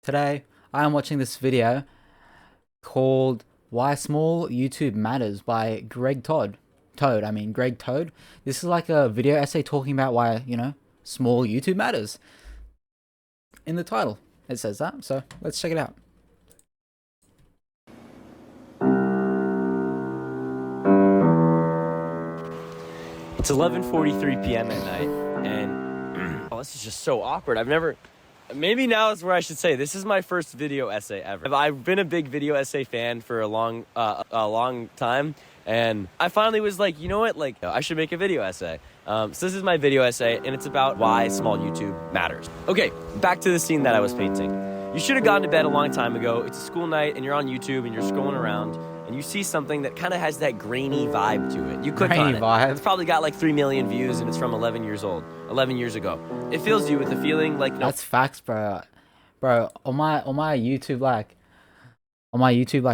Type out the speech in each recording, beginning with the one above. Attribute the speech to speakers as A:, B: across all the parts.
A: Today, I am watching this video called Why Small YouTube Matters by Greg Todd. Greg Toad. This is like a video essay talking about why, small YouTube matters. In the title, it says that, so let's check it out.
B: It's 11:43 p.m. at night, and oh, this is just so awkward. Maybe now is where I should say this is my first video essay ever. I've been a big video essay fan for a long time, and I finally was like, you know what, I should make a video essay. So this is my video essay, and it's about why small YouTube matters. Okay, back to the scene that I was painting. You should have gone to bed a long time ago. It's a school night, and you're on YouTube, and you're scrolling around, and you see something that kind of has that grainy vibe to it. You click on it. It's probably got like 3 million views, and it's from 11 years ago. It fills you with a feeling like no.
A: That's facts, bro. Bro, on my YouTube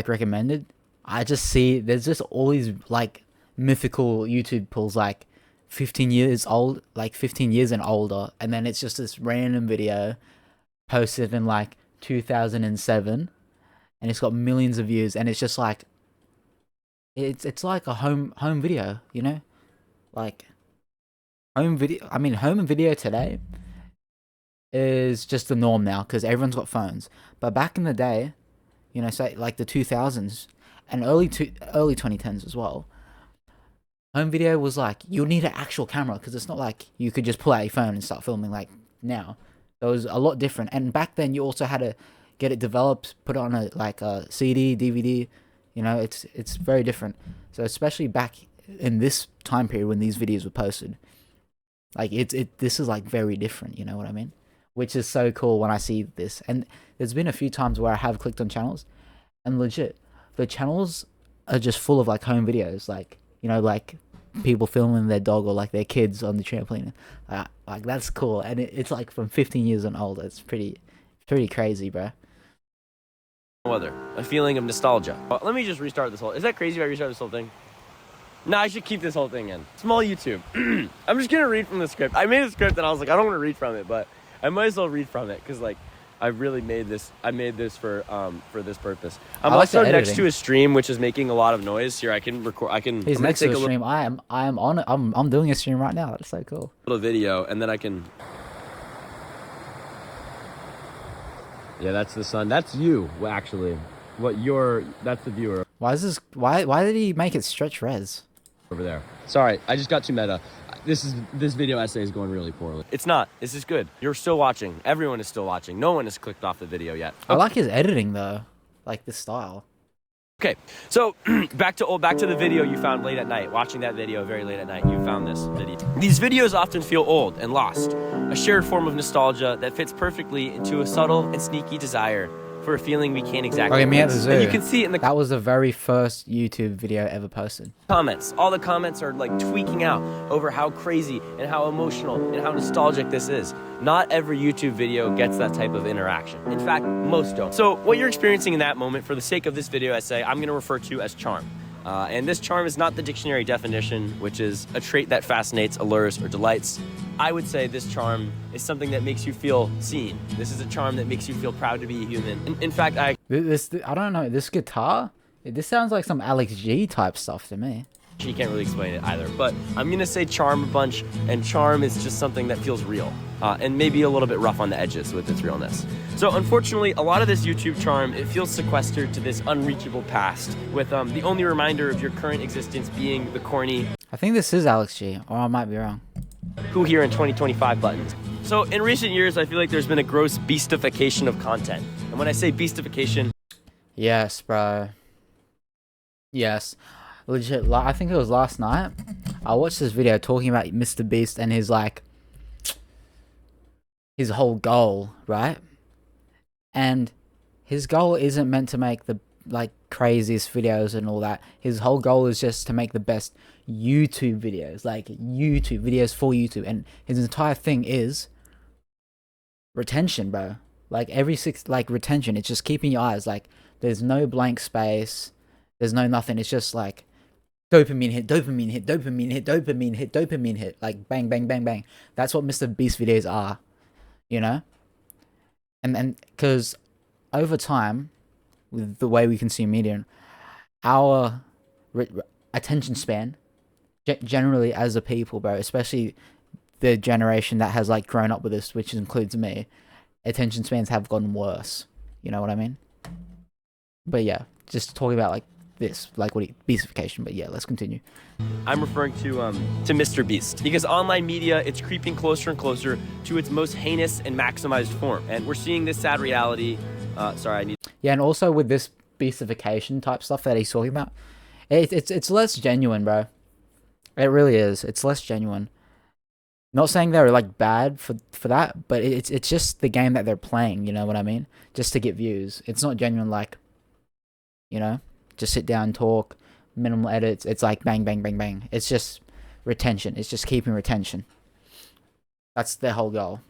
A: recommended, I just see there's just all these like mythical YouTube pulls like 15 years old, like 15 years and older, and then it's just this random video posted in like 2007, and it's got millions of views, and it's just like it's like a home video, like home and video today is just the norm now because everyone's got phones. But back in the day, say like the 2000s and early 2010s as well, home video was like you need an actual camera because it's not like you could just pull out your phone and start filming like now. It was a lot different, and back then you also had to get it developed, put it on a CD, DVD. It's very different. So especially back in this time period when these videos were posted, like this is like very different. You know what I mean? Which is so cool when I see this. And there's been a few times where I have clicked on channels, and legit, the channels are just full of like home videos, like people filming their dog or like their kids on the trampoline. Like that's cool, and it's like from 15 years and older. It's pretty crazy, bro.
B: A feeling of nostalgia. Let me just restart this whole. Is that crazy if I restart this whole thing? No, I should keep this whole thing in. Small YouTube. I'm just gonna read from the script. I made a script and I was like, I don't want to read from it, but I might as well read from it because I really made this. I made this for this purpose. I'm also next to a stream which is making a lot of noise. Here, I can record.
A: He's next to a stream. I am on it. I'm doing a stream right now. That's so cool.
B: A little video, and then I can. Yeah, that's the sun. That's you, actually. That's the viewer.
A: Why did he make it stretch res?
B: Over there. Sorry, I just got too meta. This video essay is going really poorly. It's not. This is good. You're still watching. Everyone is still watching. No one has clicked off the video yet.
A: I like his editing though. Like the style.
B: Okay, so back to the video you found late at night. Watching that video very late at night, you found this video. These videos often feel old and lost, a shared form of nostalgia that fits perfectly into a subtle and sneaky desire for a feeling we can't exactly place. And you can see it in
A: that was the very first YouTube video ever posted.
B: Comments. All the comments are like tweaking out over how crazy and how emotional and how nostalgic this is. Not every YouTube video gets that type of interaction. In fact, most don't. So what you're experiencing in that moment, for the sake of this video essay, I'm going to refer to as charm. And this charm is not the dictionary definition, which is a trait that fascinates, allures, or delights. I would say this charm is something that makes you feel seen. This is a charm that makes you feel proud to be a human. In fact, I
A: don't know, this guitar, this sounds like some Alex G type stuff to me.
B: She can't really explain it either, but I'm gonna say charm a bunch, and charm is just something that feels real, and maybe a little bit rough on the edges with its realness. So unfortunately, a lot of this YouTube charm, it feels sequestered to this unreachable past, with the only reminder of your current existence being the corny,
A: I think this is Alex G, or I might be wrong,
B: who here in 2025 buttons. So in recent years, I feel like there's been a gross beastification of content, and when I say beastification,
A: yes, bro, yes. Legit, I think it was last night, I watched this video talking about Mr. Beast and his whole goal, and his goal isn't meant to make the craziest videos and all that. His whole goal is just to make the best YouTube videos, YouTube videos for YouTube, and his entire thing is retention, bro. Retention, it's just keeping your eyes, there's no blank space, there's no nothing, it's just dopamine hit, dopamine hit, dopamine hit, dopamine hit, dopamine hit, bang, bang, bang, bang. That's what Mr. Beast videos are, And because over time, with the way we consume media, our attention span, generally as a people, bro, especially the generation that has like grown up with this, which includes me, attention spans have gotten worse. You know what I mean? But yeah, just talking about like this, like beastification. But yeah, let's continue.
B: I'm referring to Mr. Beast, because online media, it's creeping closer and closer to its most heinous and maximized form, and we're seeing this sad reality.
A: Yeah, and also with this beastification type stuff that he's talking about, it's less genuine, bro. It really is. It's less genuine. Not saying they're like bad for that, but it's just the game that they're playing. You know what I mean? Just to get views. It's not genuine. Like, you know, just sit down, talk, minimal edits. It's like bang, bang, bang, bang. It's just retention. It's just keeping retention. That's their whole goal.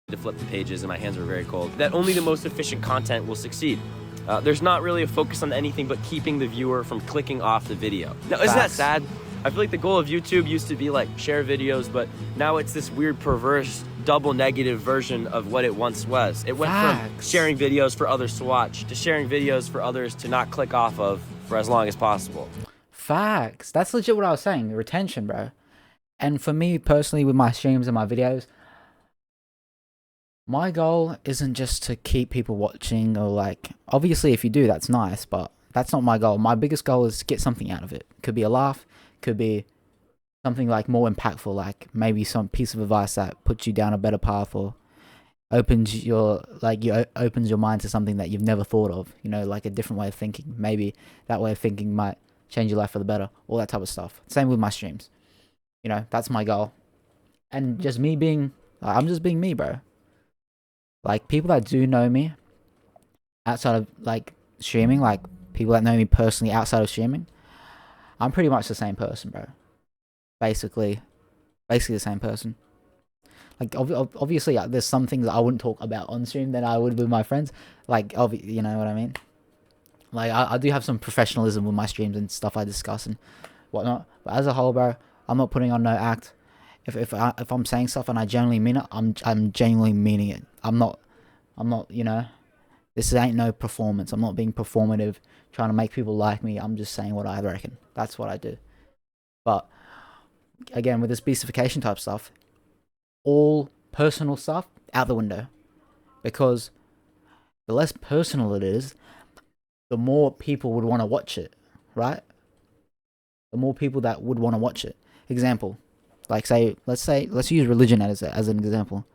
B: To flip the pages and my hands were very cold. That only the most efficient content will succeed. There's not really a focus on anything but keeping the viewer from clicking off the video. Now, isn't that sad? I feel like the goal of YouTube used to be like share videos, but now it's this weird perverse double negative version of what it once was. It went from sharing videos for others to watch to sharing videos for others to not click off of for as long as possible.
A: Facts. That's legit what I was saying. Retention, bro. And for me personally, with my streams and my videos, my goal isn't just to keep people watching, or like, obviously if you do, that's nice, but that's not my goal. My biggest goal is to get something out of it. Could be a laugh, could be something like more impactful, like maybe some piece of advice that puts you down a better path, or opens your opens your mind to something that you've never thought of, you know, like a different way of thinking. Maybe that way of thinking might change your life for the better, all that type of stuff. Same with my streams, you know, that's my goal. And just me being, I'm just being me, bro. Like, people that do know me outside of like streaming, like people that know me personally outside of streaming, I'm pretty much the same person, bro. Basically the same person. Like, obviously, there's some things that I wouldn't talk about on stream than I would with my friends. Like, you know what I mean? Like, I do have some professionalism with my streams and stuff I discuss and whatnot. But as a whole, bro, I'm not putting on no act. If I'm saying stuff and I genuinely mean it, I'm genuinely meaning it. I'm not, you know, this ain't no performance. I'm not being performative, trying to make people like me. I'm just saying what I reckon. That's what I do. But again, with this beastification type stuff, all personal stuff out the window, because the less personal it is, the more people would want to watch it, right? The more people that would want to watch it. Example, like let's use religion as an example.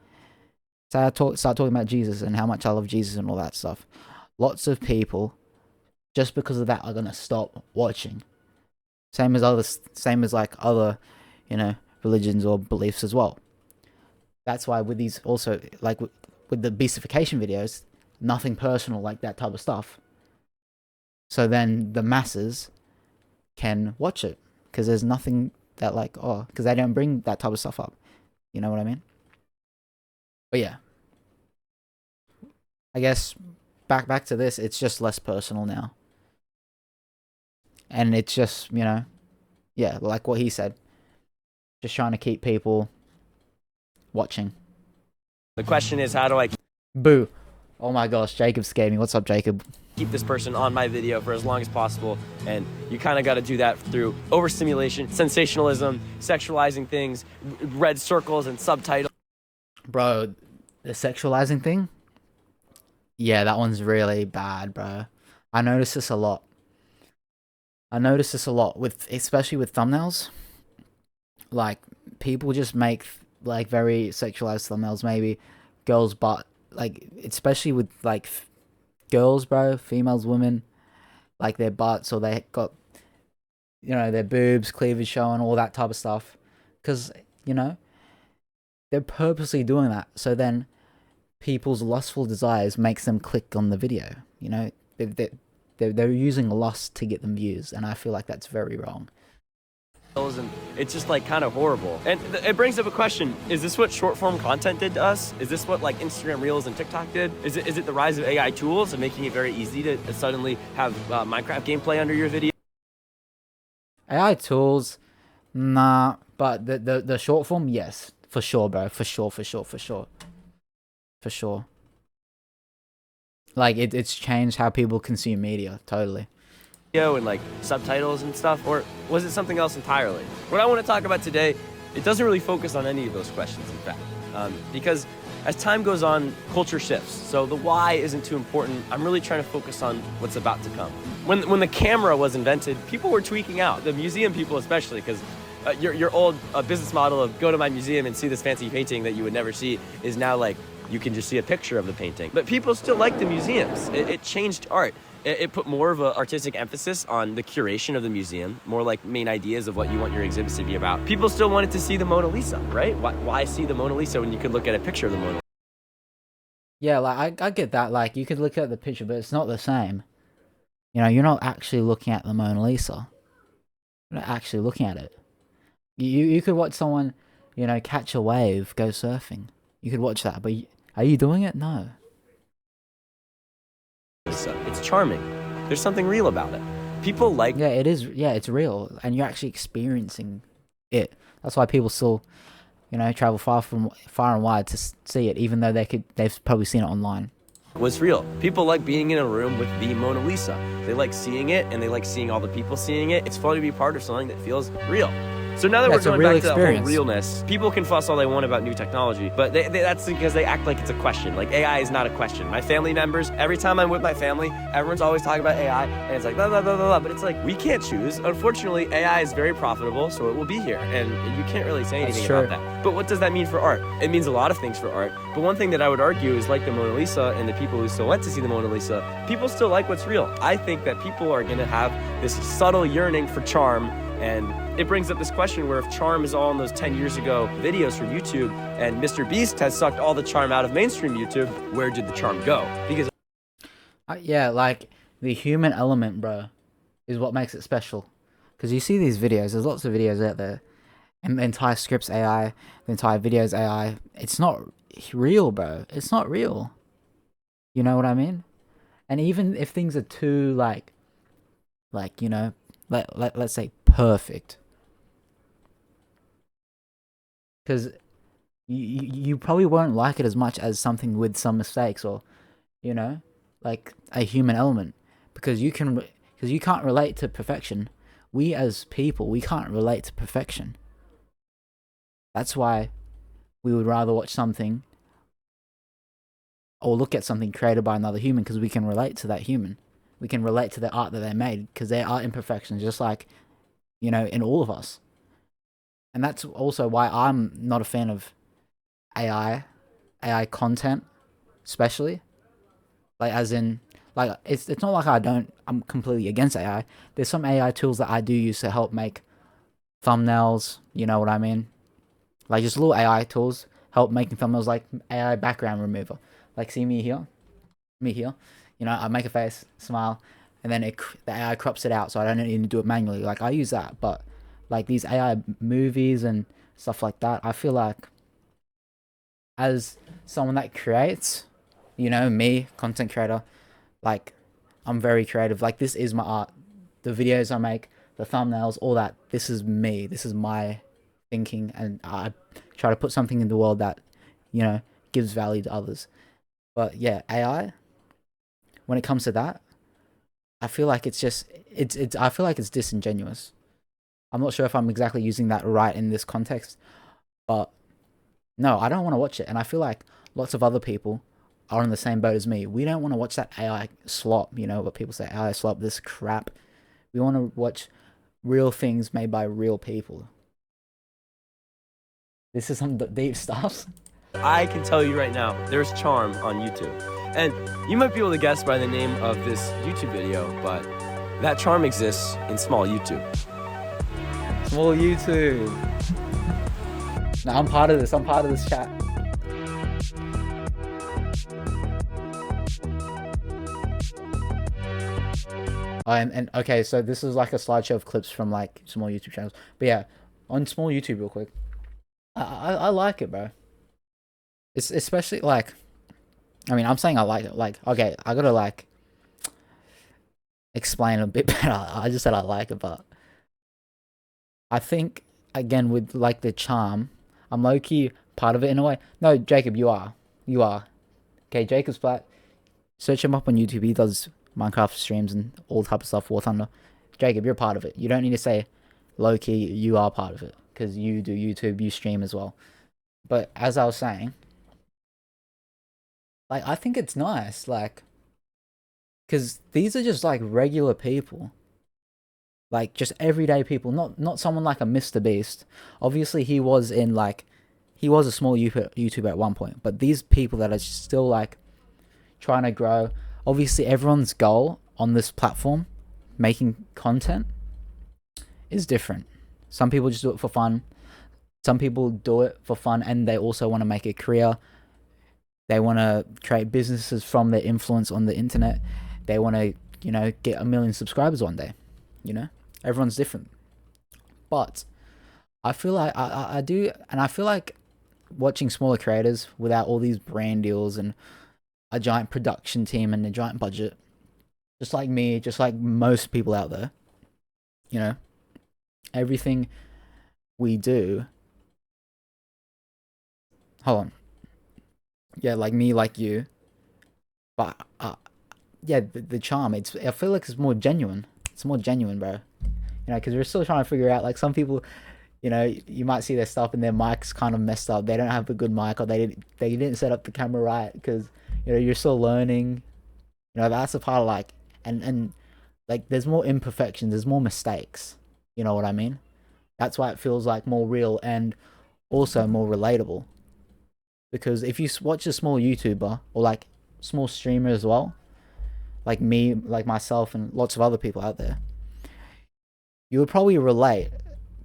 A: Say I start talking about Jesus and how much I love Jesus and all that stuff. Lots of people, just because of that, are gonna stop watching. Same as like other, you know, religions or beliefs as well. That's why with these also, like with the beastification videos, nothing personal, like that type of stuff. So then the masses can watch it, because there's nothing that like, because they don't bring that type of stuff up. You know what I mean? But yeah, I guess back to this, it's just less personal now. And it's just, you know, yeah, like what he said, just trying to keep people watching.
B: The question is, how do I
A: Boo. Oh my gosh, Jacob scared me. What's up, Jacob?
B: keep this person on my video for as long as possible? And you kind of got to do that through overstimulation, sensationalism, sexualizing things, red circles and subtitles.
A: Bro, the sexualizing thing? Yeah, that one's really bad, bro. I notice this a lot. With, especially with thumbnails. Like, people just make like very sexualized thumbnails, maybe girls' butt, like, especially with like girls, bro, females, women, like their butts, or they got, you know, their boobs, cleavage showing, all that type of stuff, because, you know, they're purposely doing that, so then people's lustful desires makes them click on the video. You know, they're using lust to get them views, and I feel like that's very wrong.
B: And it's just like kind of horrible. And it brings up a question: is this what short form content did to us? Is this what like Instagram Reels and TikTok did? Is it the rise of AI tools and making it very easy to suddenly have Minecraft gameplay under your video?
A: AI tools, nah, but the short form, yes, for sure, bro, for sure. Like it's changed how people consume media totally.
B: And like subtitles and stuff, or was it something else entirely? What I want to talk about today, it doesn't really focus on any of those questions, in fact, because as time goes on, culture shifts. So the why isn't too important. I'm really trying to focus on what's about to come. When the camera was invented, people were tweaking out. The museum people especially, because your old business model of go to my museum and see this fancy painting that you would never see is now like you can just see a picture of the painting. But people still like the museums. It changed art. It put more of an artistic emphasis on the curation of the museum, more like main ideas of what you want your exhibits to be about. People still wanted to see the Mona Lisa, right? Why see the Mona Lisa when you could look at a picture of the Mona Lisa?
A: Yeah, like I get that. Like you could look at the picture, but it's not the same. You know, you're not actually looking at the Mona Lisa. You're not actually looking at it. You could watch someone, you know, catch a wave, go surfing. You could watch that, but are you doing it? No.
B: It's charming. There's something real about it. People like...
A: Yeah, it is. Yeah, it's real, and you're actually experiencing it. That's why people still, you know, travel far and wide to see it, even though they've probably seen it online.
B: Was real. People like being in a room with the Mona Lisa. They like seeing it, and they like seeing all the people seeing it. It's fun to be part of something that feels real. So now that we're going back to that whole realness, people can fuss all they want about new technology, but that's because they act like it's a question. Like AI is not a question. My family members, every time I'm with my family, everyone's always talking about AI, and it's like blah, blah, blah, blah, blah. But it's like, we can't choose. Unfortunately, AI is very profitable, so it will be here, and you can't really say anything about that. But what does that mean for art? It means a lot of things for art, but one thing that I would argue is like the Mona Lisa and the people who still went to see the Mona Lisa, people still like what's real. I think that people are going to have this subtle yearning for charm. And it brings up this question where if charm is all in those 10 years ago videos from YouTube and Mr. Beast has sucked all the charm out of mainstream YouTube, where did the charm go? Because
A: yeah, like the human element, bro, is what makes it special. Because you see these videos, there's lots of videos out there, and the entire script's AI, the entire video's AI. It's not real, bro. It's not real. You know what I mean? And even if things are too like you know, let's say perfect, because you probably won't like it as much as something with some mistakes, or you know, like a human element, because you can't relate to perfection. We as people, we can't relate to perfection. That's why we would rather watch something or look at something created by another human, because we can relate to that human. We can relate to the art that they made, because there are imperfections, just like, you know, in all of us. And that's also why I'm not a fan of AI content, especially. Like, as in, like, it's not like I'm completely against AI. There's some AI tools that I do use to help make thumbnails, you know what I mean? Like, just little AI tools help making thumbnails, like AI background remover. Like, see me here? You know, I make a face, smile, and then the AI crops it out, so I don't need to do it manually. Like, I use that, but like these AI movies and stuff like that, I feel like as someone that creates, you know, me, content creator, like, I'm very creative. Like, this is my art. The videos I make, the thumbnails, all that, this is me. This is my thinking, and I try to put something in the world that, you know, gives value to others. But yeah, AI, when it comes to that, I feel like it's just, I feel like it's disingenuous. I'm not sure if I'm exactly using that right in this context, but no, I don't want to watch it. And I feel like lots of other people are in the same boat as me. We don't want to watch that AI slop, you know, what people say, AI slop, this crap. We want to watch real things made by real people. This is some deep stuff.
B: I can tell you right now, there's charm on YouTube. And you might be able to guess by the name of this YouTube video, but that charm exists in small YouTube.
A: Small YouTube. Now I'm part of this. I'm part of this chat. Oh, and okay, so this is like a slideshow of clips from like small YouTube channels. But yeah, on small YouTube, real quick, I like it, bro. It's especially like, I mean, I'm saying I like it. Like, okay, I gotta like explain a bit better. I just said I like it, but I think again with like the charm, I'm low-key part of it in a way. No, Jacob, you are. Okay, Jacob's flat. Search him up on YouTube. He does Minecraft streams and all type of stuff. War Thunder. Jacob, you're part of it. You don't need to say low key. You are part of it because you do YouTube. You stream as well. But as I was saying, like I think it's nice, like, because these are just like regular people, like just everyday people. Not someone like a Mr. Beast. Obviously, he was a small YouTuber at one point. But these people that are still like trying to grow. Obviously, everyone's goal on this platform, making content, is different. Some people just do it for fun. Some people do it for fun and they also want to make a career. They want to create businesses from their influence on the internet. They want to, get 1 million subscribers one day. Everyone's different. But I feel like I do, and I feel like watching smaller creators without all these brand deals and a giant production team and a giant budget, just like me, just like most people out there, everything we do. Hold on. Yeah, like me, like you. But yeah, the charm. I feel like it's more genuine. It's more genuine, bro. Because we're still trying to figure out. Like some people, you might see their stuff and their mic's kind of messed up. They don't have a good mic, or they didn't set up the camera right because you're still learning. That's a part of like and like there's more imperfections. There's more mistakes. You know what I mean? That's why it feels like more real and also more relatable. Because if you watch a small YouTuber or like small streamer as well, like me, like myself, and lots of other people out there, you would probably relate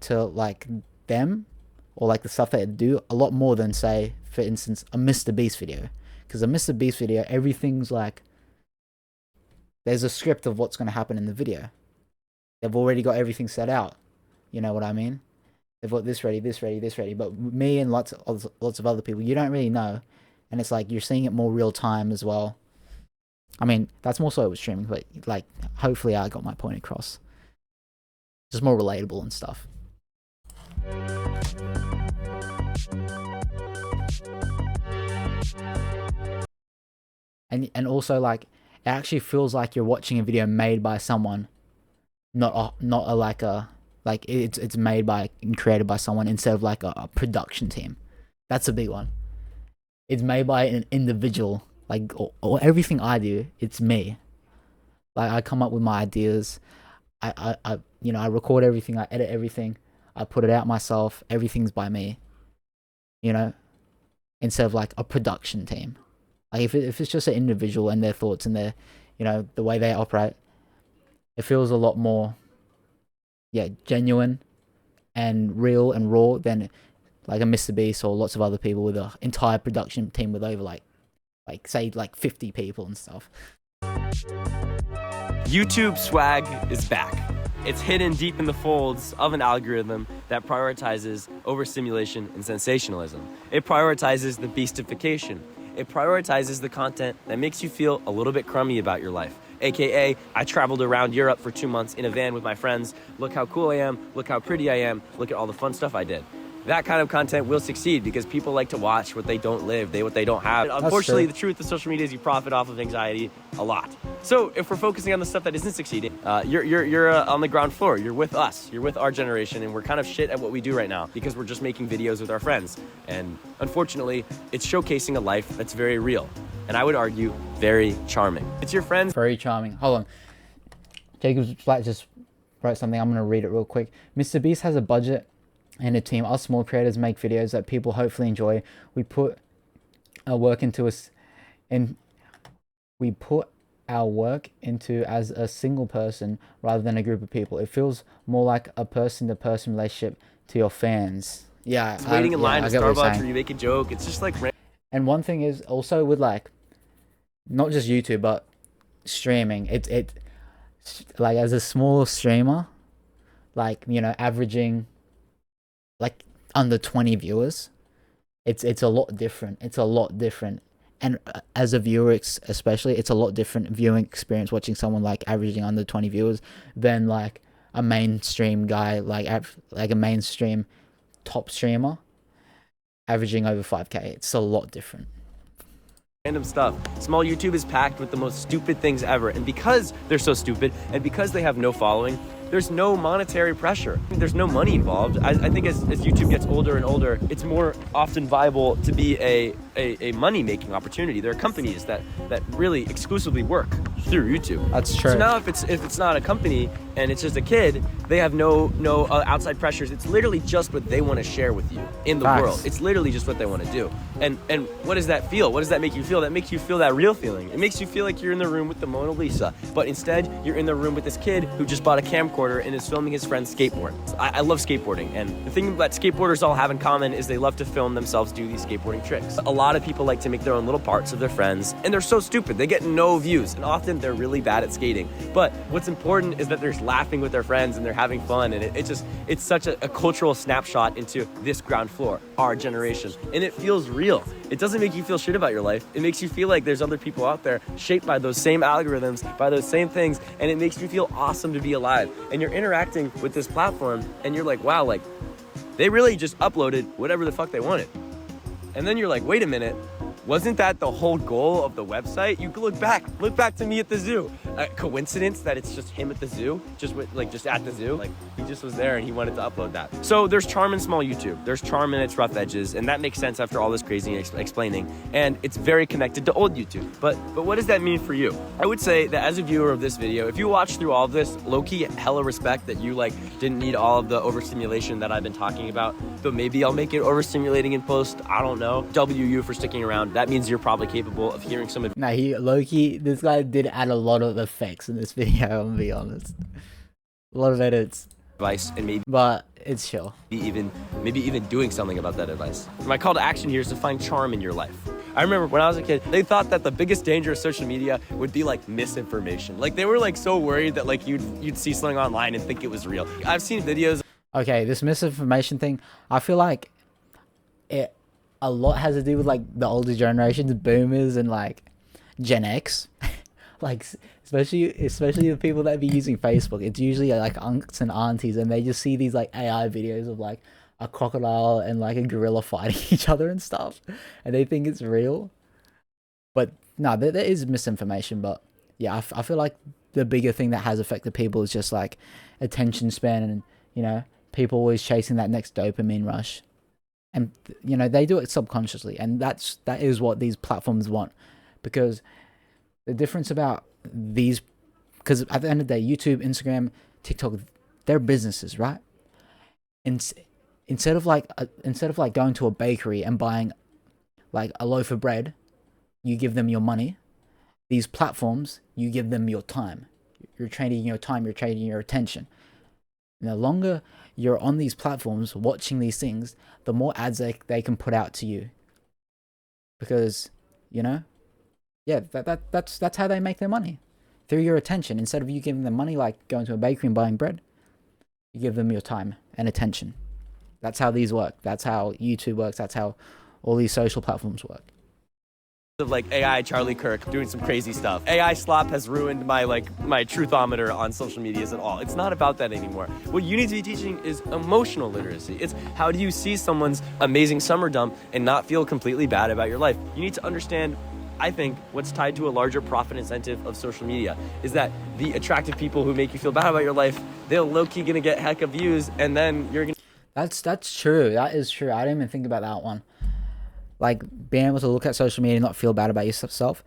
A: to like them or like the stuff they do a lot more than, say, for instance, a Mr. Beast video. Because a Mr. Beast video, everything's like there's a script of what's going to happen in the video. They've already got everything set out. You know what I mean? They've got this ready, this ready, this ready. But me and lots of other people, you don't really know. And it's like you're seeing it more real time as well. I mean, that's more so with streaming, but like hopefully I got my point across. Just more relatable and stuff. And also like it actually feels like you're watching a video made by someone, not like it's made by and created by someone instead of like a production team. That's a big one. It's made by an individual. Like or everything I do, it's me. Like I come up with my ideas. I record everything. I edit everything. I put it out myself. Everything's by me. Instead of like a production team. Like if it's just an individual and their thoughts and their, the way they operate, it feels a lot more, genuine and real and raw than like a Mr. Beast or lots of other people with an entire production team with over like say 50 people and stuff.
B: YouTube swag is back. It's hidden deep in the folds of an algorithm that prioritizes overstimulation and sensationalism. It prioritizes the beastification. It prioritizes the content that makes you feel a little bit crummy about your life. AKA, I traveled around Europe for 2 months in a van with my friends. Look how cool I am. Look how pretty I am. Look at all the fun stuff I did. That kind of content will succeed because people like to watch what they don't live, what they don't have. Unfortunately, the truth of social media is you profit off of anxiety a lot. So if we're focusing on the stuff that isn't succeeding, you're on the ground floor. You're with us. You're with our generation, and we're kind of shit at what we do right now because we're just making videos with our friends. And unfortunately, it's showcasing a life that's very real, and I would argue very charming. It's your friends.
A: Very charming. Hold on. Jacob's Flat just wrote something. I'm gonna read it real quick. Mr. Beast has a budget and a team. Us small creators make videos that people hopefully enjoy. We put our work into as a single person rather than a group of people. It feels more like a person-to-person relationship to your fans. Yeah,
B: It's waiting in line at Starbucks, or you make a joke. It's just like.
A: And one thing is also with like, not just YouTube but streaming. It like as a small streamer, like averaging like under 20 viewers, it's a lot different. And as a viewer especially, it's a lot different viewing experience watching someone like averaging under 20 viewers than like a mainstream guy, like a mainstream top streamer averaging over 5k. It's a lot different.
B: random stuff. Small YouTube is packed with the most stupid things ever. And because they're so stupid and because they have no following, there's no monetary pressure. There's no money involved. I think as YouTube gets older and older, it's more often viable to be a money-making opportunity. There are companies that really exclusively work through YouTube.
A: That's true.
B: So now if it's not a company and it's just a kid, they have no outside pressures. It's literally just what they want to share with you in the world. It's literally just what they want to do. And what does that feel? What does that make you feel? That makes you feel that real feeling. It makes you feel like you're in the room with the Mona Lisa, but instead you're in the room with this kid who just bought a camcorder and is filming his friend's skateboard. I love skateboarding, and the thing that skateboarders all have in common is they love to film themselves do these skateboarding tricks. A lot of people like to make their own little parts of their friends, and they're so stupid. They get no views, and often they're really bad at skating. But what's important is that they're laughing with their friends and they're having fun, and it's such a cultural snapshot into this ground floor, our generation, and it feels real. It doesn't make you feel shit about your life. It makes you feel like there's other people out there shaped by those same algorithms, by those same things, and it makes you feel awesome to be alive. And you're interacting with this platform, and you're like, wow, like, they really just uploaded whatever the fuck they wanted. And then you're like, wait a minute, wasn't that the whole goal of the website? You look back to me at the zoo. Coincidence that it's just him at the zoo, just at the zoo. Like, he just was there and he wanted to upload that. So there's charm in small YouTube. There's charm in its rough edges, and that makes sense after all this crazy explaining. And it's very connected to old YouTube. But what does that mean for you? I would say that as a viewer of this video, if you watch through all of this, low-key hella respect that you didn't need all of the overstimulation that I've been talking about. But maybe I'll make it overstimulating in post. I don't know. WU for sticking around. That means you're probably capable of hearing some of.
A: Nah, this guy did add a lot of effects in this video, I'm gonna be honest. A lot of edits.
B: Advice, and
A: but it's chill.
B: Maybe even doing something about that advice. My call to action here is to find charm in your life. I remember when I was a kid, they thought that the biggest danger of social media would be misinformation. They were so worried that you'd see something online and think it was real. I've seen videos.
A: Okay, this misinformation thing, I feel like a lot has to do with the older generations, boomers and Gen X. especially the people that be using Facebook. It's usually unks and aunties, and they just see these AI videos of a crocodile and a gorilla fighting each other and stuff, and they think it's real. But no, there is misinformation. But yeah, I feel like the bigger thing that has affected people is just attention span, and people always chasing that next dopamine rush. And they do it subconsciously, and that is what these platforms want. Because the difference about these, because at the end of the day, YouTube, Instagram, TikTok, they're businesses, right? And instead of going to a bakery and buying a loaf of bread, you give them your money. These platforms, you give them your time. You're trading your time, you're trading your attention. And the longer you're on these platforms watching these things, the more ads they can put out to you. Because, yeah, that's how they make their money. Through your attention. Instead of you giving them money going to a bakery and buying bread, you give them your time and attention. That's how these work. That's how YouTube works. That's how all these social platforms work.
B: Of AI Charlie Kirk doing some crazy stuff. AI slop has ruined my my truthometer on social medias at all. It's not about that anymore. What you need to be teaching is emotional literacy. It's how do you see someone's amazing summer dump and not feel completely bad about your life. You need to understand, I think, what's tied to a larger profit incentive of social media is that the attractive people who make you feel bad about your life, they're low-key gonna get heck of views, and then you're gonna.
A: That's true. That is true. I didn't even think about that one. Being able to look at social media and not feel bad about yourself.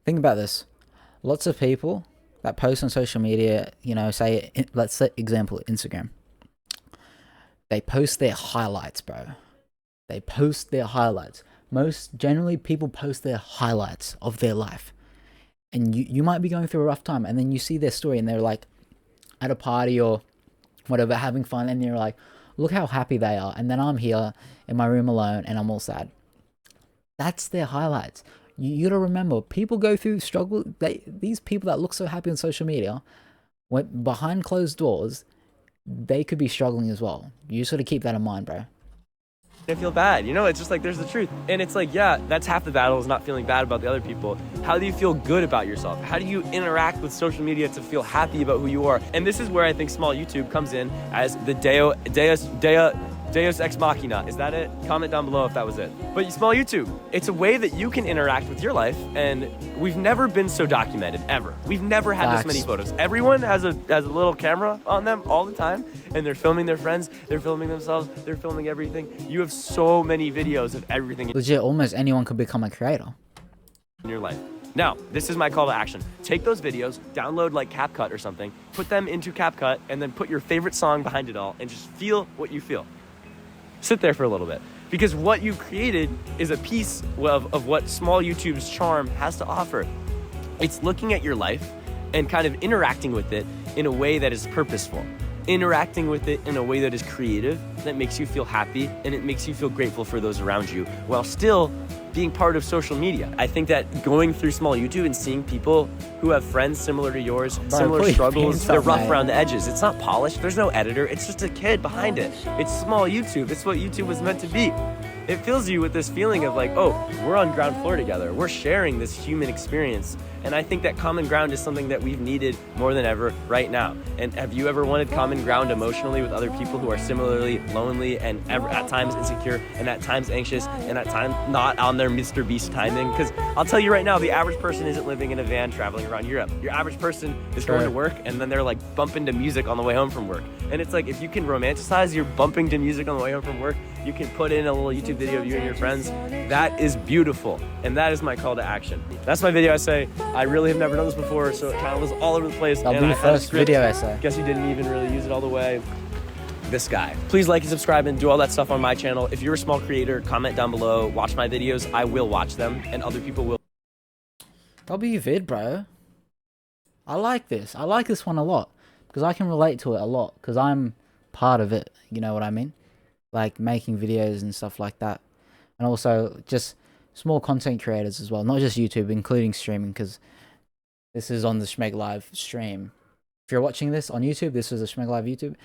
A: Think about this. Lots of people that post on social media, say, let's say, example, Instagram. They post their highlights, bro. They post their highlights. Generally, people post their highlights of their life. And you might be going through a rough time, and then you see their story, and they're at a party or whatever, having fun, and you're like, look how happy they are. And then I'm here in my room alone, and I'm all sad. That's their highlights. You gotta remember, people go through struggle. These people that look so happy on social media, when behind closed doors, they could be struggling as well. You just gotta keep that in mind, bro.
B: I feel bad, it's just there's the truth. And it's yeah, that's half the battle, is not feeling bad about the other people. How do you feel good about yourself? How do you interact with social media to feel happy about who you are? And this is where I think small YouTube comes in as the Deus Ex Machina, is that it? Comment down below if that was it. But small YouTube, it's a way that you can interact with your life, and we've never been so documented, ever. We've never had this many photos. Everyone has a little camera on them all the time, and they're filming their friends, they're filming themselves, they're filming everything. You have so many videos of everything.
A: Legit, almost anyone could become a creator
B: In your life. Now, this is my call to action. Take those videos, download like CapCut or something, put them into CapCut, and then put your favorite song behind it all, and just feel what you feel. Sit there for a little bit, because what you created is a piece of what small YouTube's charm has to offer. It's looking at your life and kind of interacting with it in a way that is purposeful, interacting with it in a way that is creative, that makes you feel happy, and it makes you feel grateful for those around you, while still being part of social media. I think that going through small YouTube and seeing people who have friends similar to yours, similar struggles, they're rough around the edges. It's not polished, there's no editor, it's just a kid behind it. It's small YouTube, it's what YouTube was meant to be. It fills you with this feeling of like, oh, we're on ground floor together. We're sharing this human experience. And I think that common ground is something that we've needed more than ever right now. And have you ever wanted common ground emotionally with other people who are similarly lonely and at times insecure and at times anxious and at times not on their Mr. Beast timing? Because I'll tell you right now, the average person isn't living in a van traveling around Europe. Your average person is going to work and then they're like bumping to music on the way home from work. And it's like, if you can romanticize your bumping to music on the way home from work, you can put in a little YouTube video of you and your friends. That is beautiful. And that is my call to action. That's my video essay. I really have never done this before, so it kind of was all over the place.
A: That'll be the first video essay.
B: Guess you didn't even really use it all the way. This guy. Please like and subscribe and do all that stuff on my channel. If you're a small creator, comment down below. Watch my videos. I will watch them, and other people will.
A: That'll be your vid, bro. I like this. I like this one a lot, because I can relate to it a lot, because I'm part of it. You know what I mean? Like making videos and stuff like that. And also just small content creators as well, not just YouTube, including streaming, because this is on the Schmeg Live stream. If you're watching this on YouTube, this is a Schmeg Live YouTube.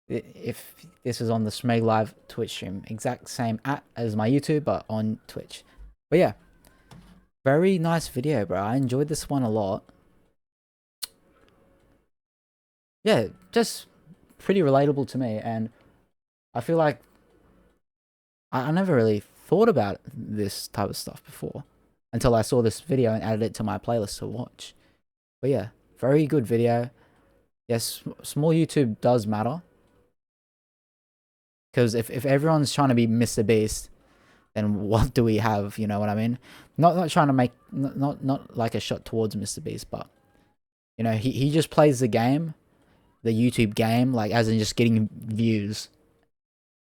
A: If this is on the Schmeg Live Twitch stream, exact same as my YouTube, but on Twitch. But yeah, very nice video, bro. I enjoyed this one a lot. Yeah, just pretty relatable to me, and I feel like I never really thought about this type of stuff before until I saw this video and added it to my playlist to watch. But yeah, very good video. Yes, small YouTube does matter, because if everyone's trying to be Mr. Beast, then what do we have? You know what I mean? Not trying to make not like a shot towards Mr. Beast, but you know, he just plays the game, the YouTube game, like as in just getting views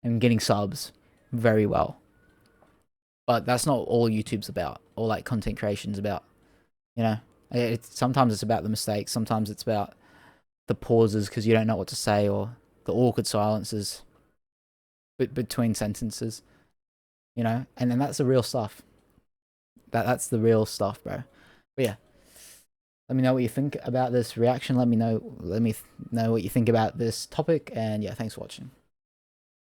A: and getting subs very well. But that's not all YouTube's about, or like content creation's about. You know, sometimes it's about the mistakes, sometimes it's about the pauses because you don't know what to say, or the awkward silences between sentences. You know, and then that's the real stuff. That's the real stuff, bro. But yeah, let me know what you think about this reaction. Let me know what you think about this topic, and yeah, thanks for watching.